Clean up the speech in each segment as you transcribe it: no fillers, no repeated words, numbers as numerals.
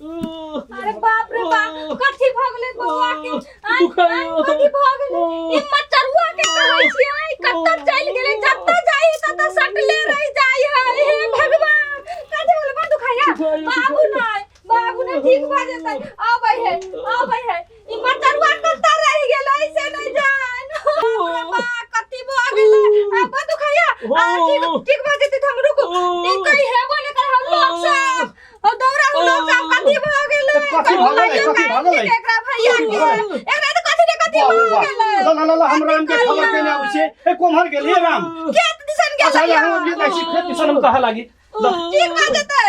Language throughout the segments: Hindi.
अरे बाप रे बाप कथी भगले बउआ के कथी भगले ई मचरुआ के कहै छियै कत्त चल गेलै जत्त जाई तत सटले रह जाई है हे भगवान कथी बोले बड़ दुखाया बाबू नहीं ठीक भ जेतै आबै है ई मचरुआ कत्त रह गेलै से नहीं जान बाप कथी भगले अब दुखाया ठीक भ जेतै हम रुको ई कहि है बोले कर हम लोग सब ओ दौड़ा हम लोग सब कथी भ गेलै कथी भगले एकरा भैया के एकरा त कथी ने कथी भ गेलै ला हम राम के खबर केने आबै छै ए कोमहर गेलिए राम खेत दिसन गेलै अच्छा हम ये देखि खेत दिसन हम कहा लागी ठीक भ जेतै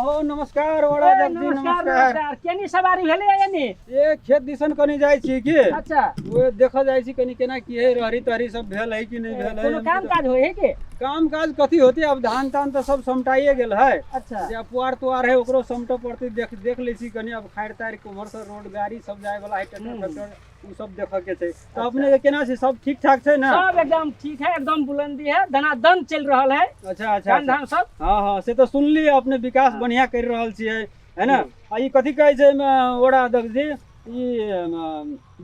ओ नमस्कार वड़ा जगजी नमस्कार केनी सवारी भेले यानी ए खेत दिसन कनी जाय छी की अच्छा वो देखा जाय छी कनी केना की है रहरी तहरी सब भेल है कि नहीं भेल है कोनो काम काज होय है के काम काज कथी होती अब धान तान तो सब समटाइए गेल है अच्छा जे पुआर तुआर है ओकरो समटो पड़ती देख ले छी कनी अब खाड़ तार कोमर से रोड गाड़ी सब जाय वाला है ट्रैक्टर उ सब देख के छै तो अपने के केना छै सब ठीक ठाक छै ना सब एकदम ठीक है एकदम बुलंदी है दनादन चल रहल है अच्छा अच्छा धान सब हां से तो सुनली अपने विकास बढ़िया कर रहल छियै है ना आ ई कथी कहै छै ओड़ा दगजी ई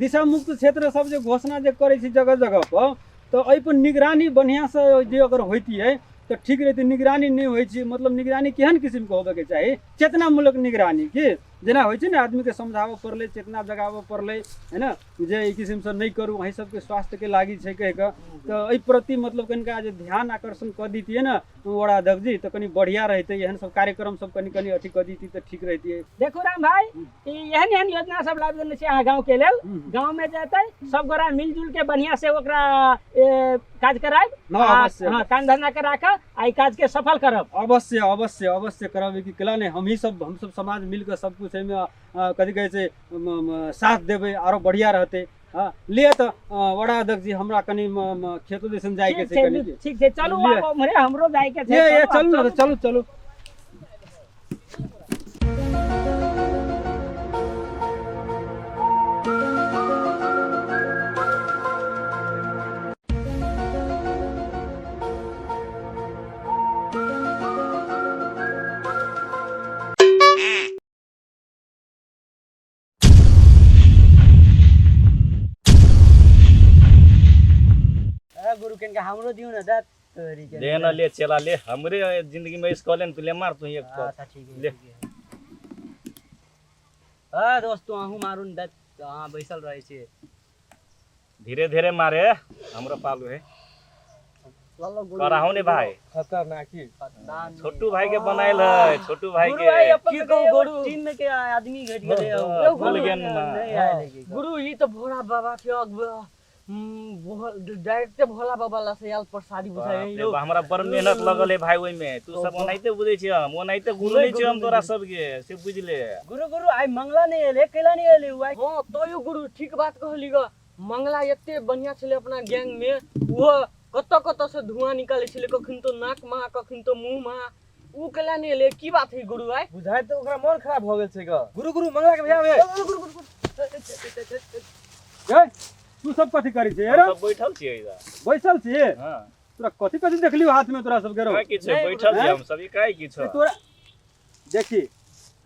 दिशा मुक्त क्षेत्र सब जे घोषणा जे करै छी जगह जगह पर तो एहि पर निगरानी बढ़िया से जे अगर होती है तो ठीक रहती निगरानी नहीं होई छी मतलब निगरानी केहन किस्म के होबे के चाही चेतनामूलक निगरानी की जेना होइ छै ने आदमी के समझावो पड़ले चेतना जगावो पड़ले है ना जे ई किस्म से नहीं करू वही सबके स्वास्थ्य के लागी छै कह के तो एहि प्रति मतलब कनिका जे ध्यान आकर्षण कर दीतिए ना बड़ा अध्यक्ष जी तो कनी बढ़िया रहते एहन सब कार्यक्रम सब कनी अथी कर दीती तो ठीक रहती देखो राम भाई एहन योजना सब लाभ देने छै अहाँ गांव के लेल गांव में जेतै सब गोरा मिलजुल के बढ़िया से ओकरा काज कराब हां काम धंधा करा के आई काज के सफल करब अवश्य अवश्य अवश्य करब कि केला नहीं हम सब समाज मिलकर सब कुछ में कथी कहै छै साथ देबै आरो बढ़िया रहते ले तो वड़ा अध्यक्ष जी हमरा कनी खेतो दिसन जाय के छै कनी ठीक छै चलू आब हमरे हमरो जाय के छै ये चलू चलू गुरु केनका हमरो दिउ न दत तोरी के ले न ले चला ले हमरे जिंदगी में इस कॉलेज तू ले मार तू एक तो अच्छा ठीक है ले दोस्तों आहू मारून दत हां बैसल रहे छे धीरे धीरे मारे हमरो पालू है कराहू ने भाई खतरनाक की छोटू भाई के बनाइल है छोटू भाई के की कहू गुरु टीम में के आदमी घट गेले भूल गेन नहीं आए गुरु ई तो भोला बाबा के डायरेक्ट भोला बाबा ला से आल प्रसादी बुझाई लो हमरा बड़ मेहनत लगल है भाई ओइ में तू सब ओनाइते बुझै छी हम ओनाइते गुलै छी हम तोरा सब के से बुझले गुरु आई मंगला नहीं एले केला नहीं एले आई हां तो यो गुरु ठीक बात कहली ग मंगला एते बढ़िया छले अपना गैंग में वो कत से धुआं निकाले छले कखिन तो नाक मा कखिन तो मुंह मा उ केला नहीं एले की बात है गुरु आई बुझाय तो ओकरा मन खराब हो गेल छै ग गुरु मंगला के भैया ए तू सब कथी करी छे रे सब बैठल छी इधर बैसल छी हां तोरा कथी देखलियो हाथ में तोरा सब के रो काय की छै बैठल छी हम सब ई काय की छ तोरा देखी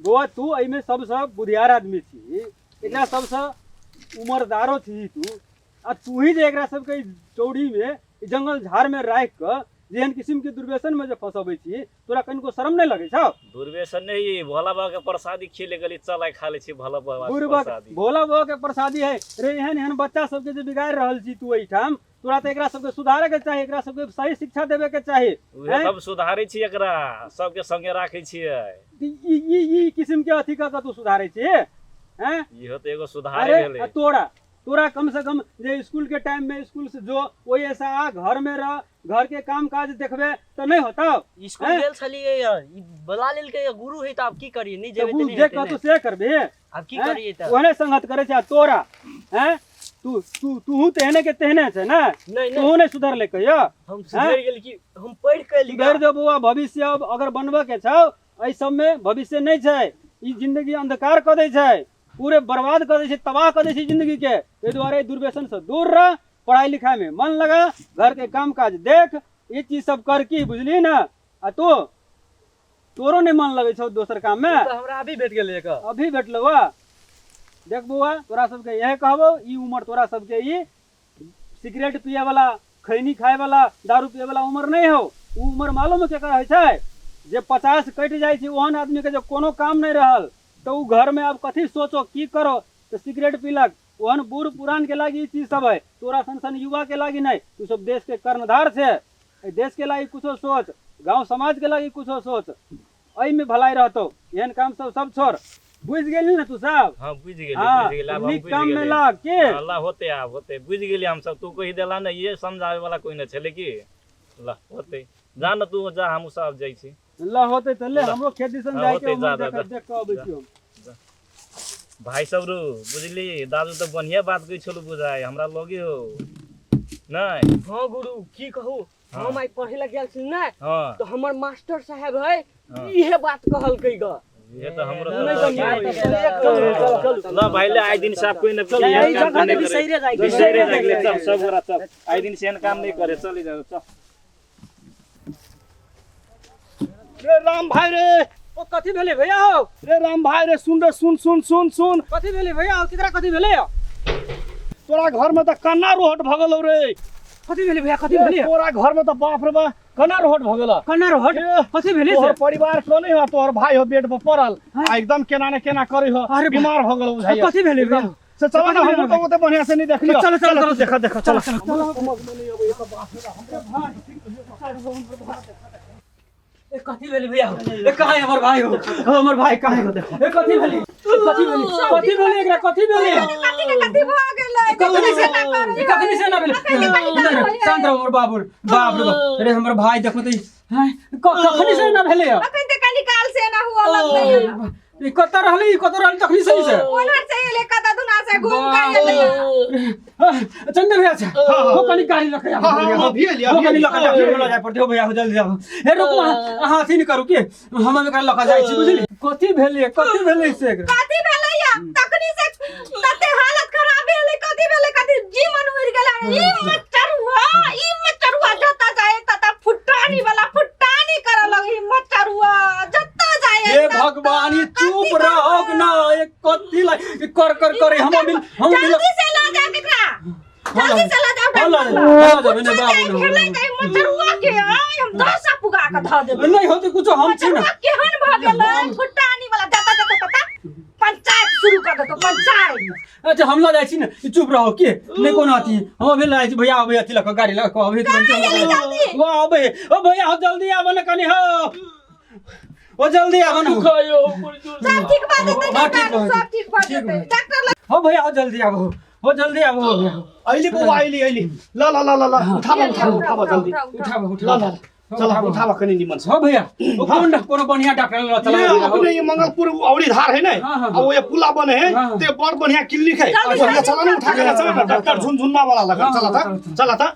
गोवा तू एमे सब बुधियार आदमी छी एकरा सबसे उमरदारो छी तू आ तू ही जे एकरा सब के चौड़ी में जंगल झाड़ में राख के जेहन किस्म के दुर्व्यसन में जे फसबै छी तोरा कनिको शर्म नहीं लगे छौ दुर्व्यसन नहीं भोला बाबा के प्रसादी खिले गली चलाय खा ले छी भोला बाबा के प्रसादी भोला बाबा के प्रसादी है रे एहन बच्चा सब के जे बिगाड़ रहल छी तू एठाम तोरा त एकरा सब के सुधारे के चाही एकरा सब के सही शिक्षा देबे के चाही उहे सब सुधारै छी एकरा सब के संगे राखै छियै ई किस्म के अथी का तू सुधारै छी हैं इहो त एगो सुधारे भेलै तोरा कम से कम जे स्कूल के टाइम में स्कूल से जो ओई ऐसा आ घर में रह घर के काम काज देखबे तो नहीं होता स्कूल गेल छलिए ई बला लेल के गुरु है त अब की करिए नहीं जेबे त नहीं जे कतौ से करबे अब की करिए त ओने संगत करे छै तोरा हैं तू तेहने के तेहने छै ना तू नहीं सुधर ले कहियो हम सुधर गेल की हम पढ़ के लिखा सुधर जो बुआ भविष्य अब अगर बनबे के छौ एहि सब में भविष्य नहीं छै ई जिंदगी अंधकार क दै छै पूरे बर्बाद कर दे तबाह कर दे जिंदगी के ताहि दुआरे दुर्व्यसन से दूर रह पढ़ाई लिखाई में मन लगा घर के काम काज देख ये चीज सब कर की बुझली ना आ तोरो नहीं मन लगे छौ दोसर काम में तो हमरा अभी भेट गेलै एक अभी भेटलो बा देख बउआ तोरा सबके यही कहबो ई उम्र तोरा सबके ई सिगरेट पिए वाला खैनी खाए वाला दारू पिए वाला उम्र नहीं हो उ उम्र मालूम है केकर है छै जे 50 कटि जाइ छै ओहन आदमी के जे कोनो काम नहीं रहल तो उ घर में अब कथी सोचो की करो तो सिगरेट पीलक ओहन बूढ़ पुरान के लागी ई चीज सब है तोरा सन युवा के लागी नहीं तू सब देश के कर्णधार छे देश के लागी कुछो सोच गांव समाज के लागी कुछो सोच एहि में भलाई रहतो एहन काम सब छोड़ बुझ गेली ना तू सब हां बुझ गेली हाँ, बुझ गेली अब हम नीक बुझ काम में गेली लाग के अल्लाह होते आब होते बुझ गेली हम सब तू कहि देला ना ये समझावे वाला कोई न छले की ला होते जा न तू जा हम सब जाई छी अल्लाह होते त ले हमरो खेत दिसन जाय के होते, जा, देख जा। देख के अबै छी हम भाई सब रू बुझली दादू तो बढ़िया बात कहि छलु बुझाय हमरा लगे हो नहीं हां गुरु की कहू हाँ। हम आई पढ़े लग गेल छी ना हां तो हमर मास्टर साहब है हाँ। इहे बात कहलकै ग ये तो हमरो नहीं तो चल ना भाई ले आई दिन साहब कोई न यही काम जगह नहीं पे करे बिसैरे जाई बिसैरे जागले सब गोरा सब आई दिन से काम नहीं करे चली जाओ चल रे राम भाई रे ओ कथी भेले भैया हो रे राम भाई रे सुन रे सुन कथी भेले भैया हो केकरा कथी भेले तोरा घर में तो कन्ना रोहट भगल रे कथी भेले भैया कथी भेले तोरा घर में तो बाप रे बा कन्ना रोहट भगल कन्ना हट कथी भेले तोहर से परिवार को नहीं हो तोहर भाई हो बेड पर पड़ल आ एकदम केना ने केना करे हो अरे बीमार भगल बुझाइए कथी भेले भैया से चलो ना हम तो ओते बढ़िया से नहीं देख लियो चलो, चलो, चलो। देखा देखा चलो ए कथी भेले भैया ए कहां है हमर भाई हो हमर भाई कहां है देखो ए कथी भेले एकरा कथी भेले कथी भ गेलै कथी से ना करे कखनी से ना भेले शांत रहो हमर बाबू बाप रे बाप अरे हमर भाई देखो तो हैं कखनी से ना भेले अखन त कनी काल से ना हुआ लगलै ई कत रहली तखनी सही से ओनर से एले कदा दुना से घूम के एले चंदन भैया से वो कनी गाड़ी लग गया हां भी लिया वो कनी लगा डॉक्टर जाय पड़ते हो भैया जल्दी आओ ए रुको हाथी नहीं करू के हम में लगा जाय छी बुझली कथी भेले से कथी भेलैया तखनी से तते हालत खराब भेलै कथी जीवन उड़ गेलै ई मचरुआ जता जाए तता फुटानी वाला फुटानी करे लगी मचरुआ जता जाए हे भगवान ये चुप रहो ना ये कथी कर करे हम जल्दी से ला जा केकरा जल्दी से ला जा ने बाबू खेलै गई मचरुआ के आय हम दसा पुगा के ध देबै नहीं होते कुछ हम छी ना मचरुआ केहन भ गेलै फुटानी वाला जता पता पंचायत शुरू कर दो पंचायत अच्छा हम ला जाय छी ना चुप रहो के नहीं कोनो आती हम भेल जाय छी भैया अबे अथी लक गाड़ी लक अबे तुरंत वाह अबे ओ भैया हो जल्दी आव न कनी हो ओ जल्दी आव न सब ठीक बात है सब ठीक बात है डॉक्टर हो भैया हो जल्दी आव आइली बो आइली ला उठावा जल्दी उठावा ला चला उठावा कनी निमन से हो भैया ओ कोनो बढ़िया डॉक्टर ला चला ये अपने ये मंगलपुर औड़ी धार है ना हाँ, हाँ, अब वो ये पुला बने है हाँ, हाँ। ते बड़ बढ़िया क्लिनिक है चलो, चला ना उठा के चला ना डॉक्टर झुनझुना वाला लगा चला था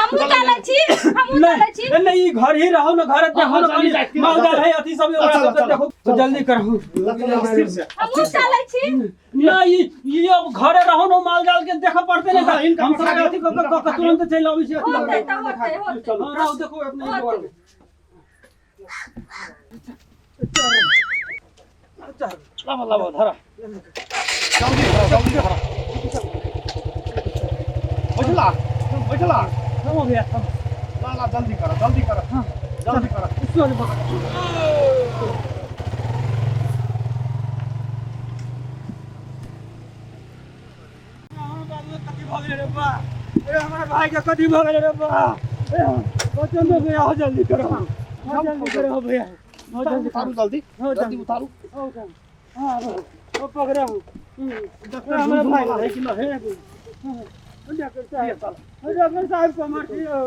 हम चलै छी नहीं घर ही रहो ना घर देखो ना कनी मालदार है अथी सब देखो तो जल्दी करो हम चलै छी नहीं ये अब घरे रहो ना मालजाल के देखा पड़ते नहीं हम सब अथी तुरंत चल आवी छी होते रहो देखो अपने घर में ला धरा जल्दी धरा बैठला हो गया ला जल्दी करा हमारे भाई का कथी भ गेलै रे बा चंदन भैया हो जल्दी करो भैया जल्दी उतारू हां ओ पकड़ा हमारे भाई है कि ना है डॉक्टर साहब को मारियो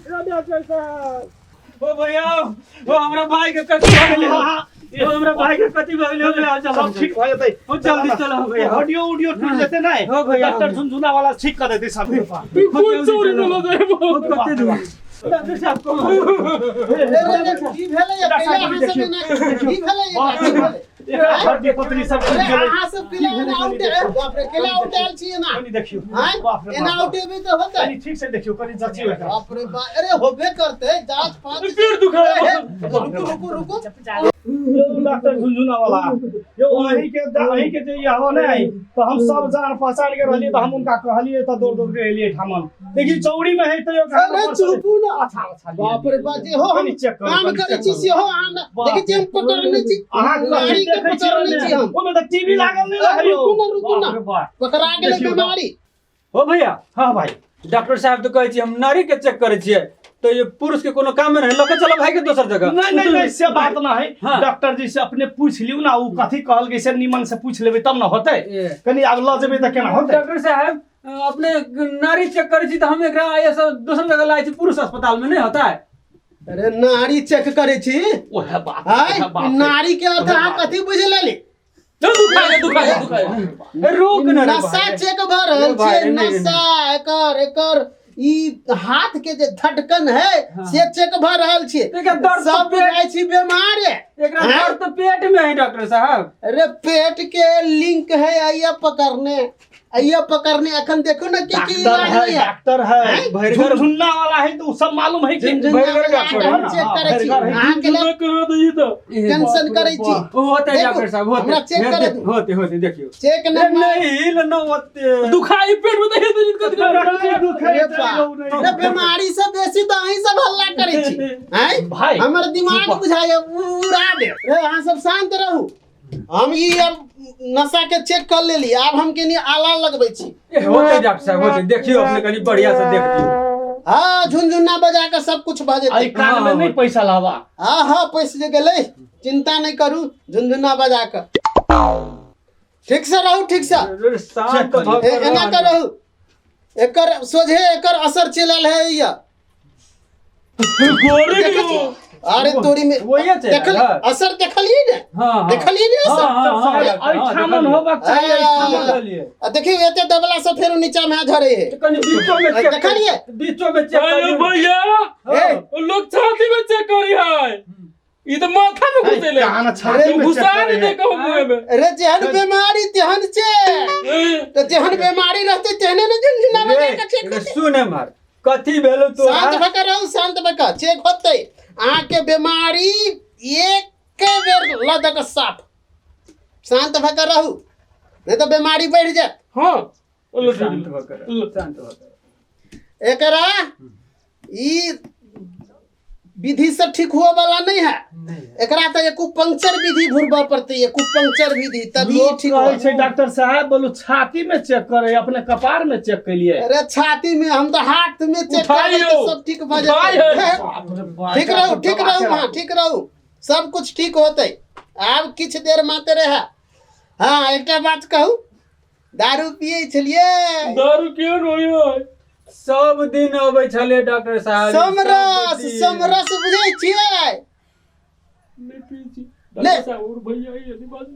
डॉक्टर साहब ओ भैया ओ हमरा भाई के कथी भ गेलै ओ हमरा भाई के कथी भ गेलै चलो सब ठीक भ जतै ओ जल्दी चलो भैया ऑडियो टूट जते ना हो भैया डॉक्टर झुनझुना वाला ठीक कर देते सब कौन चोरी न लगे कते दूर डॉक्टर साहब को की भेलै या केला अहाँ सब ने की भेलै या हड्डी पतली सब अरे ठीक गेलै अहाँ सब केला ने आउट है बाप रे केला आउट आयल छी ना कनी देखियो हैं बाप रे एना आउट भी तो होतै कनी ठीक से देखियो कनी जची होता बाप रे बाप अरे होबे करते जांच फांच रुको रुको डॉक्टर झुनझुना वाला यो अही के जे ये हवा नहीं आई तो हम सब जान पहचान के रहली तो हम उनका कहलिए तो दौड़ के एलिए ठामन देखी चौड़ी में है तो यो अरे चुपू ना अच्छा अच्छा बाप रे बाप जे हो हम काम करे छी से हो हम देखि जे हम पकड़ने छी अहाँ बीमारी के पकड़ने छी हम ओमे तो टीवी लागल नहीं रहे रुको ना पकड़ा गेले बीमारी हो भैया हां भाई डॉक्टर साहब तो कहै छी हम नारी के चेक करै छियै तो ये पुरुष के कोनो काम में नहीं लके चलो भाई के दोसर जगह नहीं से बात ना है हाँ। डॉक्टर जी से अपने पूछ लियो ना उ कथी कहल के से निमन से पूछ लेबे तब ना होतै कनी आग ल जेबे त केना होतै डॉक्टर साहब अपने नारी चेक करै छी त हम एकरा ऐसा दोसर जगह लाए छी पुरुष अस्पताल में नहीं होता है। अरे नारी चेक करे छी ओहे बात हाय नारी के अर्थ अहाँ कथी बुझ लेली रोक न रे नशा भाई। चेक भ रहल भाई, छै नहीं, नशा एकर ई हाथ के जे धड़कन है से चेक भ रहल छै एकरा दर्द तो सब पेट- बुझाइ छी बीमार है एकरा दर्द तो पेट में है डॉक्टर साहब। अरे पेट के लिंक है आइया पकड़ने अखन देखो ना की इलाज नहीं है डॉक्टर है भैरगर- झुनझुना वाला है तो सब मालूम है कि झुनझुना का छोड़े हम ना, चेक करे छी भैरगर है। अहाँ के लिए टेंशन करे छी होते देखो, डॉक्टर साहब हमरा चेक करे होते होते देखियो चेक नहीं ल न होते दुखाई पेट में अरे बीमारी से बेसी तो अहीं सब हल्ला करे छी हैं भाई हमर दिमाग बुझाय उड़ा दे रे अहाँ सब शांत रहू हम ई अब नशा के चेक कर लेली अब हम के लिए आला लगबै छी होते डॉक्टर साहब होते देखियो अपने कनी बढ़िया से देख दियो। हाँ झुनझुना बजा के सब कुछ भऽ आई जेतै कान में नहीं पैसा लावा हाँ पैसे जे गेलै चिंता नहीं करू झुनझुना बजा के ठीक से रहू ठीक से अरे शांत भऽ एना कर कर रहू एकर सोझे एकर असर चलल है या देखै छी? अरे तोरी में वही चलल देखल है। असर देखलिए ने हाँ देखलिए ने असर आई ठामन होबाक चाहिए आई ठामन। आ देखिए एते दबला से फेर नीचा में झरे है कनी बीचो में चेक देखलिए? बीचो में चेक करियो। भैया लोग छाती में चेक करी है ई तो माथा में घुसेले कान छाती में घुसा चेक नहीं करे देखो मुंह में अरे जेहन बीमारी तेहन छे तो जेहन बीमारी रहते तेहने ने झुनझुना में रे, जाके चेक करते सुने मार कथी भेलो तो शांत भकर रहू शांत भकर चेक होतै अहाँ के बीमारी एक बेर लदक साफ शांत भकर रहू नहीं तो बीमारी बढ़ जात हां शांत होकर शांत होकर एकरा ई विधि से ठीक हुआ वाला नहीं है एकरा तो एक्यूपंक्चर विधि भुरबा पड़ती है एक्यूपंक्चर विधि तभी लोग ठीक कहै हो छै डॉक्टर साहब बोलू छाती में चेक करे अपने कपार में चेक करिए अरे छाती में हम तो हाथ में चेक उठाइयो, करबै तो सब ठीक भ जाते ठीक रहू वहाँ ठीक रहू सब कुछ ठीक होते आब किछ देर माते रहे हाँ एकटा बात कहू दारू पिए छलिए दारू क्यों रोयो सब दिन अबै छले डॉक्टर साहब समरस सब दिन। समरस बुझै छियै नहीं पीची ले। और भैया ये नहीं बात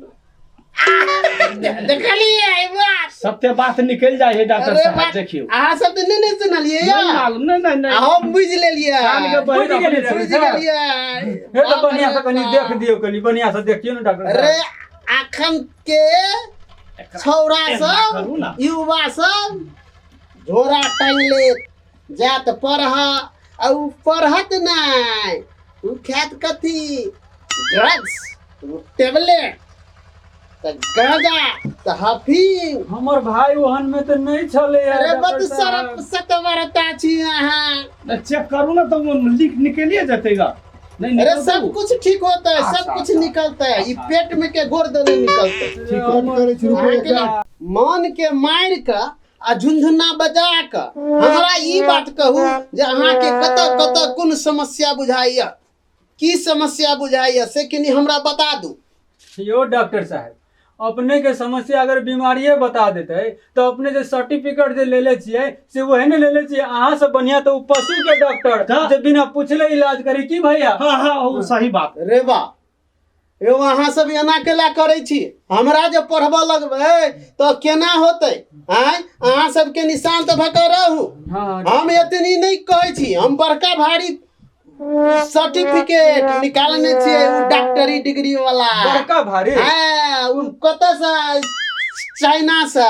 देखलिए ई बात सत्य बात निकल जाए है डॉक्टर अरे साहब बात देखियो अहाँ सब तो नहीं सुनलिए नहीं या मालूम नहीं हम बुझ लेलिए कान के बहिर बुझि गेलियै अपने बुझ डॉक्टर साहब। गेलिए हे तो बढ़िया से कनी देख दियो कनी बढ़िया से देखियो ना डॉक्टर अरे साहब अखन के छौरा करू ना। सब युवा सब झोरा टांग ले जात पढ़ आ उ पढ़त नहीं उ खात कथी ड्रग्स टेबलेट त गांजा त हफीम हमर भाई ओहन में तो नहीं छले यार अरे डॉक्टर बत साहब। सरप सतवरता छी अहाँ चेक करू ना तो वो लिख निकलिए जातेगा नहीं अरे निकल सब कुछ ठीक होता है सब कुछ निकलता है ये पेट में के गोड़ नहीं निकलते मन के मार के आ झुनझुना बजा के हमरा ई बात कहू जे अहाँ के कत कोन समस्या बुझाइया की समस्या बुझाइया से कनी हमरा बता दू यो डॉक्टर साहब अपने के समस्या अगर बीमारिये बता देते तो अपने जो सर्टिफिकेट जे लेले छियै से वही ने लेले छियै अहाँ से बढ़िया तो उ पशु के डॉक्टर जे बिना पूछले इलाज करी की भैया। हाँ हाँ वो सही बात रे बा यो अहाँ सब एना केला करै छी हमरा जे पढ़बऽ लगबै तो केना होतै आय अहाँ सब के निशान तो भकर रहू हाँ हम इतनी नहीं कहै छी हम बड़का भारी सर्टिफिकेट निकालने छियै उ डॉक्टरी डिग्री वाला बड़का भारी हाँ उ कतऽ से चाइना से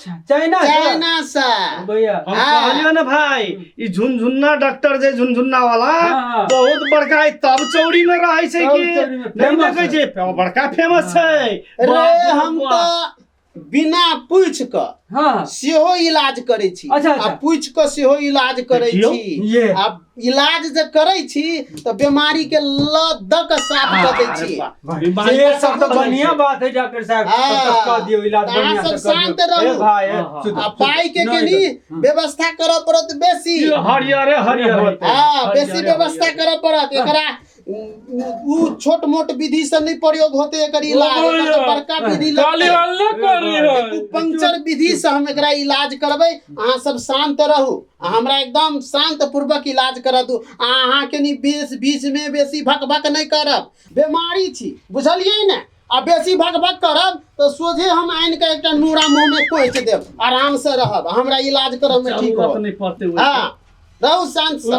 चाइना से? चाइना से भैया हम हाँ। कहलियो ना भाई ई झुनझुन्ना डॉक्टर जे झुनझुन्ना वाला हाँ। बहुत बड़का है, तब चौड़ी में रहे छै तब कि चौड़ी में नहीं famous देखे है। छै बड़का फेमस छै। रे बाप हम बाप। तो बिना पूछ क हाँ सेहो इलाज करै छी अच्छा, अच्छा। आ पूछ क सेहो इलाज करै देखियौ, छी ये। आ इलाज जे करै छी त बीमारी के लदक साफ कर दै छी बीमारी ये का सब तो सब बढ़िया छै। बात है डॉक्टर साहब, हाँ। तब तक कह दियो इलाज अहाँ बढ़िया सब से कर शांत दियो। रहू। ए भाई हाँ, हाँ। सुनो, आ पाई के नहीं, केनी नहीं। व्यवस्था करऽ पड़त बेसी ई हरियर हरियर होतै। हाँ हरियर बेसी व्यवस्था हरियर। करऽ पड़त एकरा उ छोट मोट विधि से नहीं प्रयोग होते एकर इलाज एकर तो बड़का विधि लगतै पंक्चर विधि से हम एकरा इलाज करबै। अहाँ सब शांत रहू, हमरा एकदम शांत पूर्वक इलाज कर दू। अहाँ के नी बीच में बेसी भक भक नहीं करब, बीमारी छी बुझलियै ने। आ बेसी भक भक करब तो सोझे हम आइन के एकटा नूरा मुंह में कोइच देब, आराम से रहब, हमरा इलाज करब में ठीक हो। जरूरत नहीं पड़ते हुए। हाँ रहू शांत से।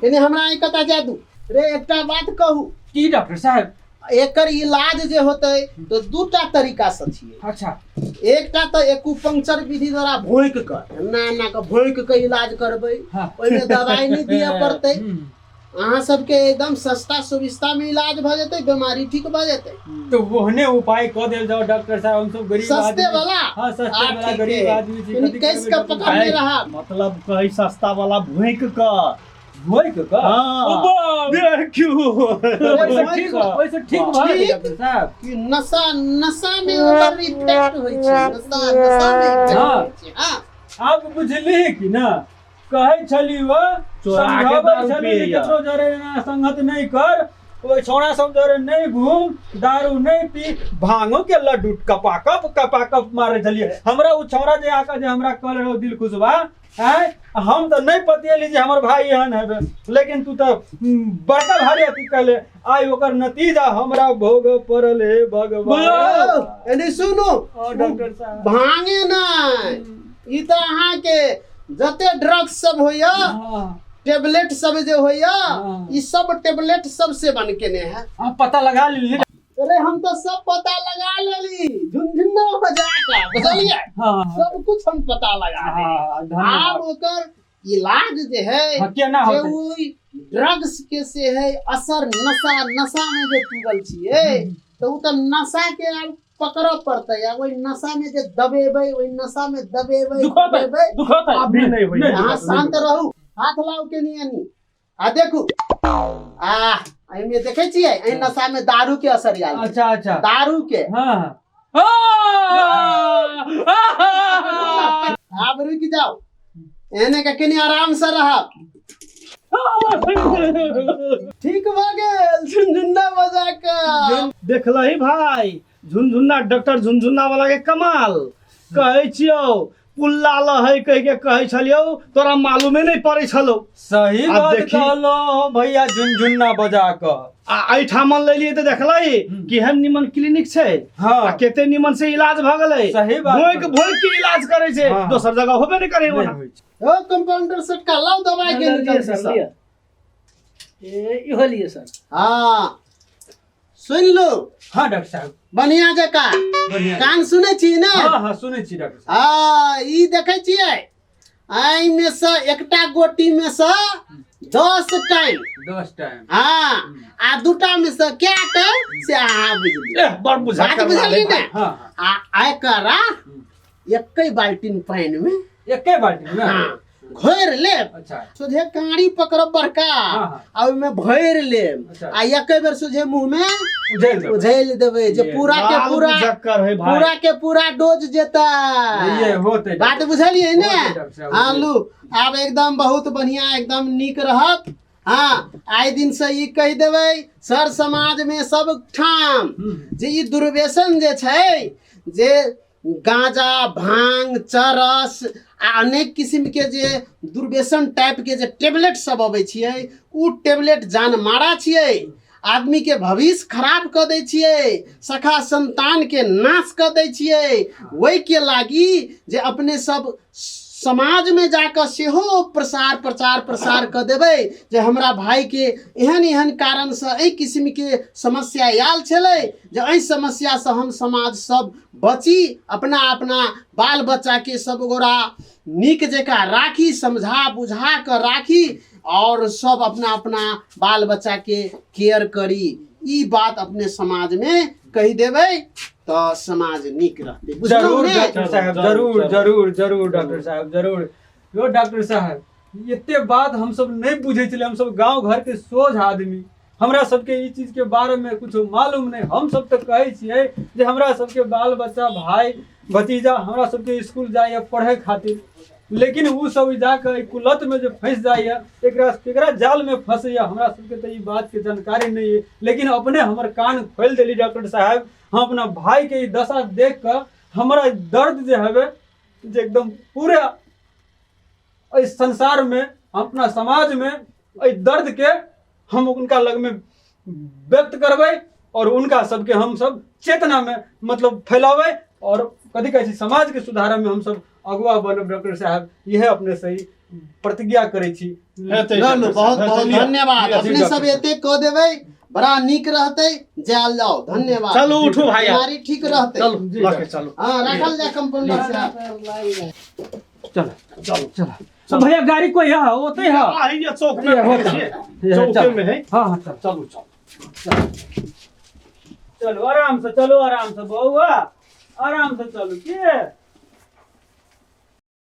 यानी हमरा आई कता जादू रे एकटा बात कहू, की डॉक्टर साहब? एकर इलाज जे होतै तो दूटा तरीका से छियै। अच्छा एकटा तो एक्यूपंक्चर विधि द्वारा भोंक क एना के भोंक के इलाज करबै, हाँ। ओइमे दवाई नहीं दिए पड़तै। हम्म। अहाँ सबके एकदम सस्ता सुविस्ता में इलाज भ जेतै, बीमारी ठीक भ जेतै। तो ओहने उपाय कह देल जाओ डॉक्टर साहब, हम सब गरीब सस्ते आदमी। वाला? हाँ सस्ते हाँ, वाला ठीक गरीब है। आदमी छी, यानी कथी कैस करबै का डॉक्टर पकड़ में साहब? रहा। मतलब कही सस्ता वाला भूख क भोइक का? हाँ देखियो वैसे ठीक वैसे ठीक भऽ गेलै ठीक। डॉक्टर साहब। कि नशा में ओकर इफेक्ट होइ छै, नशा में इफेक्ट हाँ। होइ छै। हाँ आब बुझली कि ना, कहै छली वो चोरा के समझाबै दारू छली पियै कि या। केकरो जरे ना संगत नहीं कर, ओइ छोड़ा सब जरे नहीं घूम, दारू नहीं पी, भांगो के लड्डू कपाकप मारे छलिए। हमरा उ छोड़ा जे आके जे हमरा कहले रहो दिल खुश बा है, हम तो नहीं पतियली जे हमर भाई एहन है, लेकिन तू तो बड़का भारी अथी कहले। आई ओकर नतीजा हमरा भोग पड़ल हे भगवान। एने सुनो डॉक्टर साहब भांगे नहीं, ई तो अहाँ के जते ड्रग्स सब होइया, हाँ, टेबलेट सब जे होइया, हाँ। ई सब टेबलेट सब से बन के ने है। आप पता लगा ली। अरे हम तो सब पता लगा लेली, झुनझुन्ना बजा के, बुझलिए? हाँ सब कुछ हम पता लगा लेली। हाँ, धन्यवाद। आब ओकर इलाज जे है, हाँ, केना जे होतै? ओइ ड्रग्स के से है असर, नशा में जे पीगल छियै, तो उ तो नशा के आब पकड़ऽ पड़तै। आ ओइ नशा में जे दबेबै, ओइ नशा में दबेबै। अभी नहीं होई। अहाँ शांत रहू, हाथ लाउ के नियनी। आ देखू एहिमे देखै छियै, एहि नशा में दारू के असर आयल। अच्छा अच्छा दारू के हाँ आब रुक जाओ, एने का कनी आराम से रहब। ठीक भ गेल झुनझुन्ना बजा के। देखलही भाई झुनझुन्ना डॉक्टर झुनझुन्ना वाला के कमाल। कहै छियौ पुल्ला लहै कह के कहै छलियौ, तोरा मालूमे नहीं पड़ै छलौ। सही आब बात देखी। कहलो भैया, झुनझुन्ना बजा क। आ एठामन लेलियै तऽ देखलही केहन निमन क्लिनिक छै। हाँ। आ केते निमन से इलाज भ गेलै। सही बात। भोंक के इलाज करे छै, हाँ। दोसर जगह होबे नहीं करे नहीं ओना। होइ छै। ओ कंपाउंडर सेट का लाओ दवाई के निकल सर। इहो लिए सर। हाँ सुन लो हाँ डॉक्टर साहब बढ़िया जका, बढ़िया। कान सुनै छी ने? हाँ हाँ सुनै छी डॉक्टर साहब। ई देखै छियै, आई में से एकटा गोटी में से 10 टाइम, 10 टाइम। हाँ आ दूटा में से क्या टाइम से अहाँ बुझली। बड़ बुझा बात कर बुझली ने? हाँ आ एकरा एकै बाल्टीन पानी में एके बाल्टी में। हाँ घोर लेब, अच्छा सोझे कांड़ी पकड़ब बड़का, हाँ। आ ओइमे भैर लेब, अच्छा। आ एके बेर सोझे मुंह में उझैल दो। उझैल देबै, जे ये पूरा के पूरा चक्कर है भाई। पूरा के पूरा डोज जेता। ये होते बात बुझलियै ने? होतै डॉक्टर साहब, हाँ होतै। लू आब एकदम बहुत बढ़िया, एकदम नीक रहत। हाँ आइ दिन से ई कहि देबै सर समाज में सब ठाम जे ई दुर्व्यसन जे छै, जे गांजा भांग चरस आ अनेक किस्म के जे दुर्व्यसन टाइप के जे टेबलेट सब अबै छियै, उ टेबलेट जानमारा छियै। आदमी के भविष्य खराब कर दै छियै, सखा संतान के नाश कर दै छियै। ओहि के लागी जे अपने सब समाज में जाकर सेहो प्रचार प्रसार कर देबै जे हमरा भाई के एहन एहन कारण से एहि किस्म के समस्या आयल छलै जे एहि समस्या से हम समाज सब बची अपना अपना बाल बच्चा के सब गोरा नीक जकाँ राखी समझा बुझा कर राखी और सब अपना अपना बाल बच्चा के केयर करी ई बात अपने समाज में कही देबै तो समाज नीक रहते जरूर डॉक्टर साहब जरूर जरूर जरूर डॉक्टर साहब जरूर यो डॉक्टर साहब एते बात हम सब नहीं बुझे छले हम सब गांव घर के सोझ आदमी हमरा सबके ई चीज के बारे में कुछ मालूम नहीं हम सब तो कहे छिए जे हमरा सबके बाल बच्चा भाई भतीजा हमरा सबके स्कूल जाए पढ़े खातिर लेकिन वो सब जाकर कुलत में जो फंस जाइए एकरा जाल में फंसे हमरा सबके तो ई बात के जानकारी नहीं है लेकिन अपने हमर कान खोल दिली डॉक्टर साहब हम अपना भाई के दशा देख कर हमारा दर्द जो है जे एकदम पूरे इस संसार में अपना समाज में इस दर्द के हम उनका लग में व्यक्त करबै और उनका सबके हम सब चेतना में मतलब फैलावे और कथी कहै छी समाज के सुधार में हम सब अगुआ बनब डॉक्टर साहब यह अपने सही प्रतिज्ञा करै छी बहुत बहुत धन्यवाद अपने सब एते कह देबै बड़ा नीक रहते जाल जाओ धन्यवाद चलो उठो भाई बीमारी ठीक रहते चलो लाके चलो हाँ रखल जाए कंपाउंडर से चलो चलो चलो भैया गाड़ी कोई है होते है ये चौक में चौक में है हाँ हाँ चलो चलो चलो आराम से बउआ आराम से चलो के